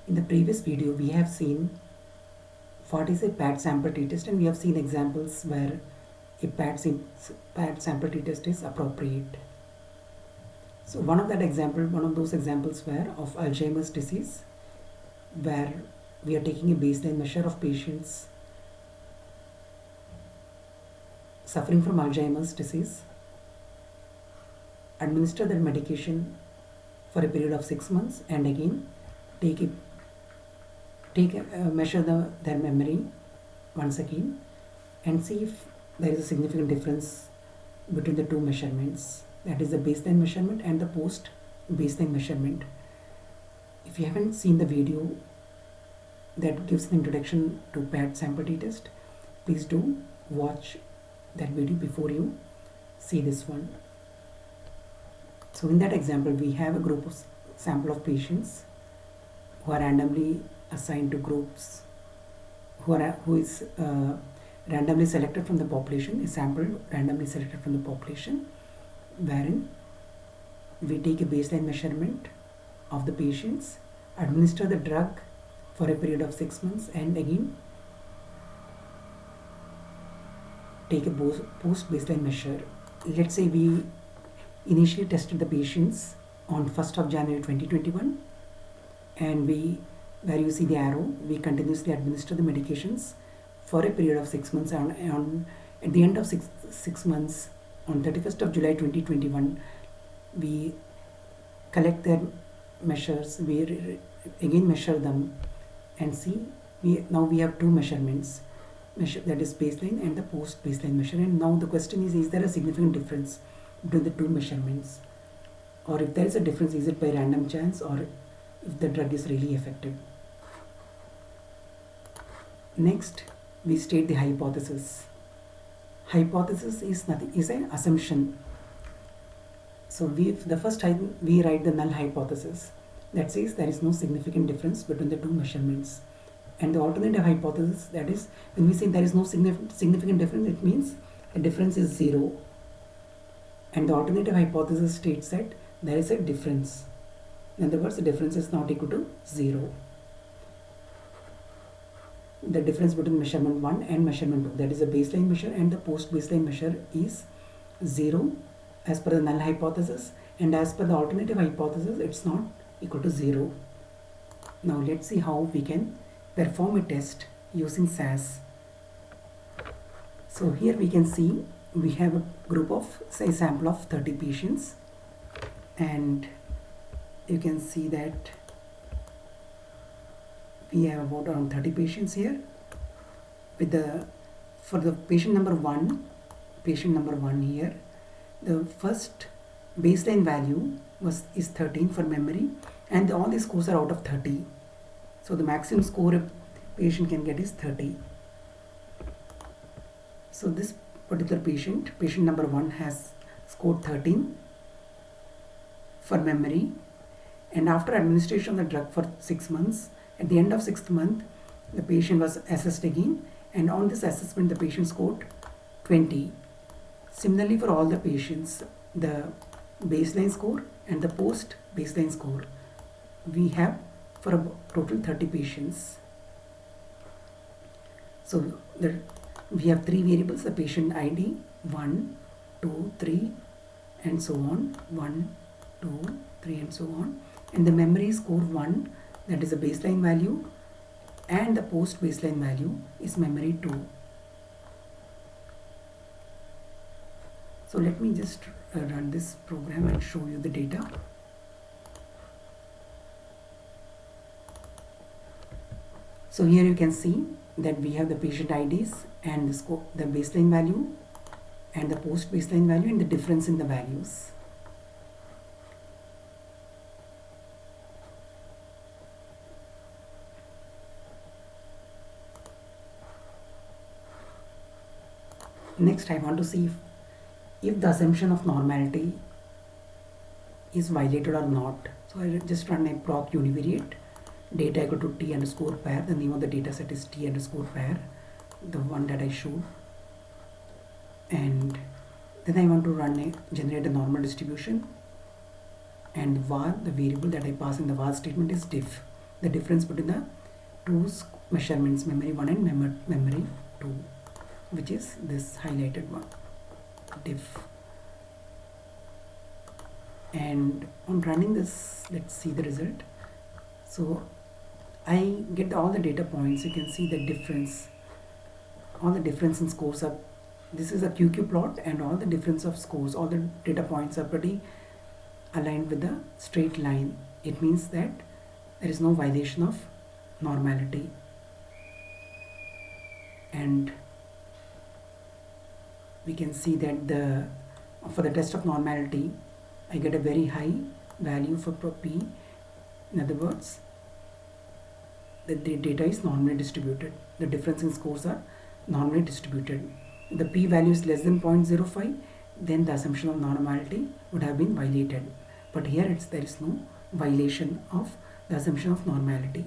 In the previous video, we have seen what is a paired sample t-test, and we have seen examples where a paired sample t-test is appropriate. So one of those examples were of Alzheimer's disease, where we are taking a baseline measure of patients suffering from Alzheimer's disease, administer their medication for a period of 6 months, and again measure their memory once again and see if there is a significant difference between the two measurements, that is the baseline measurement and the post baseline measurement. If you haven't seen the video that gives an introduction to paired sample t-test, please do watch that video before you see this one. So in that example, we have a group of sample of patients who are randomly assigned to groups, who is randomly selected from the population, a sample randomly selected from the population, wherein we take a baseline measurement of the patients, administer the drug for a period of 6 months, and again take a post baseline measure. Let's say we initially tested the patients on 1st of January 2021, and where you see the arrow, we continuously administer the medications for a period of 6 months. At the end of six months, on 31st of July 2021, we collect their measures, we again measure them and see, now we have two measurements, that is baseline and the post baseline measure. And now the question is there a significant difference between the two measurements, or if there is a difference, is it by random chance, or if the drug is really effective? Next, we state the hypothesis. Hypothesis is an assumption. So the first time we write the null hypothesis that says there is no significant difference between the two measurements. And the alternative hypothesis, that is, when we say there is no significant difference, it means a difference is 0. And the alternative hypothesis states that there is a difference. In other words, the difference is not equal to 0. The difference between measurement 1 and measurement 2, that is a baseline measure and the post baseline measure, is 0 as per the null hypothesis, and as per the alternative hypothesis it's not equal to 0. Now let's see how we can perform a test using SAS. So here we can see we have a group of, say, sample of 30 patients, and you can see that we have about around 30 patients here. For the patient number 1 here, the first baseline value is 13 for memory, and all the scores are out of 30. So the maximum score a patient can get is 30. So this particular patient number 1, has scored 13 for memory, and after administration of the drug for 6 months, at the end of 6th month, the patient was assessed again, and on this assessment the patient scored 20. Similarly, for all the patients, the baseline score and the post baseline score we have for a total 30 patients. So we have 3 variables: the patient ID 1, 2, 3, and so on, 1, 2, 3, and so on, and the memory score 1, that is a baseline value, and the post baseline value is memory 2. So let me just run this program and show you the data. So here you can see that we have the patient IDs and the baseline value and the post baseline value, and the difference in the values. Next, I want to see if the assumption of normality is violated or not. So I just run a proc univariate data equal to t underscore pair. The name of the data set is t underscore pair, the one that I showed. And then I want to generate a normal distribution, and var, the variable that I pass in the var statement, is diff. the difference between the two measurements, memory 1 and memory 2, which is this highlighted one, diff. And on running this, let's see the result. So I get all the data points. You can see the difference, all the difference in scores are, this is a QQ plot, and all the difference of scores, all the data points are pretty aligned with the straight line. It means that there is no violation of normality. And we can see that for the test of normality, I get a very high value for P. In other words, the data is normally distributed. The difference in scores are normally distributed. If the P value is less than 0.05, then the assumption of normality would have been violated. But here there is no violation of the assumption of normality.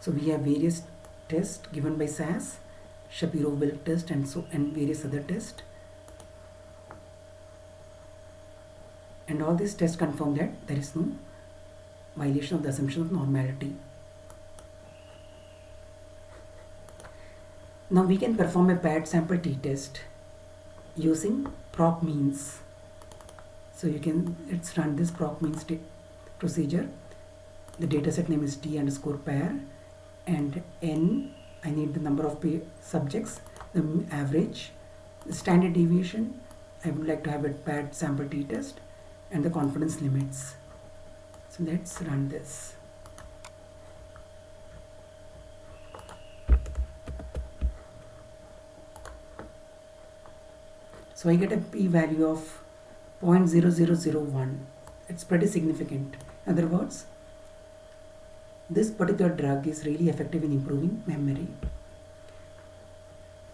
So we have various tests given by SAS, Shapiro-Wilk test, and various other tests. And all these tests confirm that there is no violation of the assumption of normality. Now we can perform a paired sample t-test using proc means. So let's run this proc means procedure. The dataset name is t underscore pair, and n, I need the number of subjects, the average, the standard deviation. I would like to have a paired sample t-test, and the confidence limits. So let's run this. So I get a p-value of 0.0001. It's pretty significant. In other words, this particular drug is really effective in improving memory.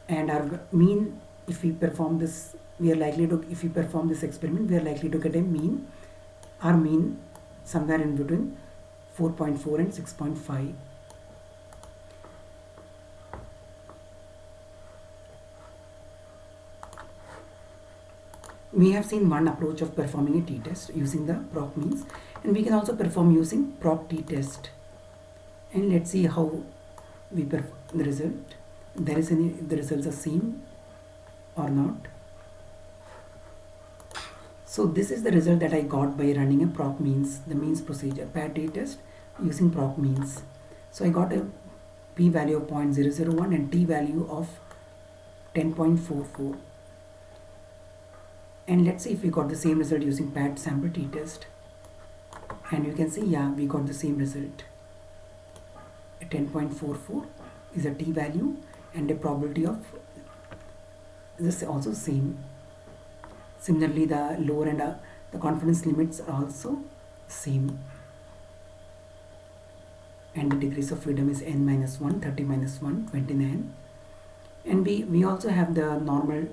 And our mean, if we perform this, if we perform this experiment, we are likely to get a mean, our mean somewhere in between 4.4 and 6.5. We have seen one approach of performing a t-test using the proc means, and we can also perform using proc t-test. And let's see how we perform the result. The results are same or not. So this is the result that I got by running a proc means, the means procedure, paired t-test using proc means. So I got a p-value of 0.001 and t-value of 10.44. And let's see if we got the same result using paired sample t-test. And you can see, yeah, we got the same result. A 10.44 is a t-value, and a probability of this also same. Similarly, the lower and the confidence limits are also same. And the degrees of freedom is n-1, 30-1, 29. And we also have the normal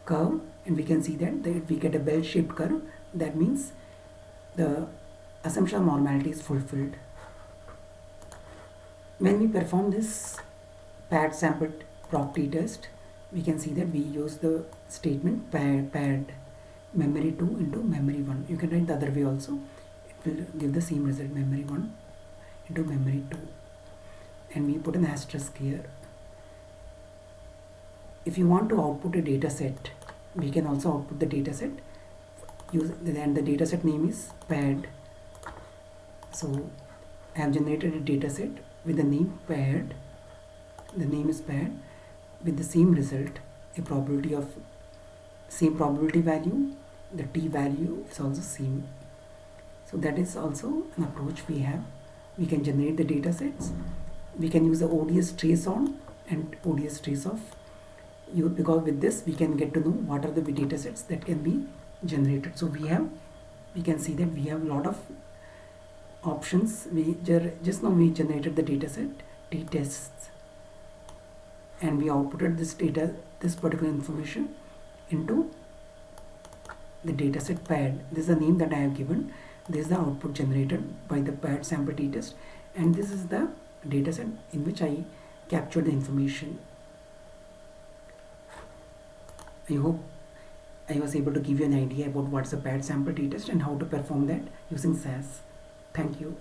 curve, and we can see that we get a bell-shaped curve. That means the assumption of normality is fulfilled. When we perform this paired sample proc t-test, we can see that we use the statement paired memory 2 into memory 1. You can write the other way also. It will give the same result, memory 1 into memory 2. And we put an asterisk here. If you want to output a data set, we can also output the data set. And the data set name is paired. So I have generated a data set with the name paired. The name is paired with the same result, a probability of same probability value. The t value is also same. So that is also an approach we have. We can generate the data sets. We can use the ODS trace on and ODS trace off. Because with this we can get to know what are the data sets that can be generated. So we can see that we have a lot of options. Just now we generated the data set t-tests, and we outputted this particular information into the dataset paired. This is the name that I have given. This is the output generated by the paired sample t-test, and this is the dataset in which I captured the information. I hope I was able to give you an idea about what's a paired sample t-test and how to perform that using SAS. Thank you.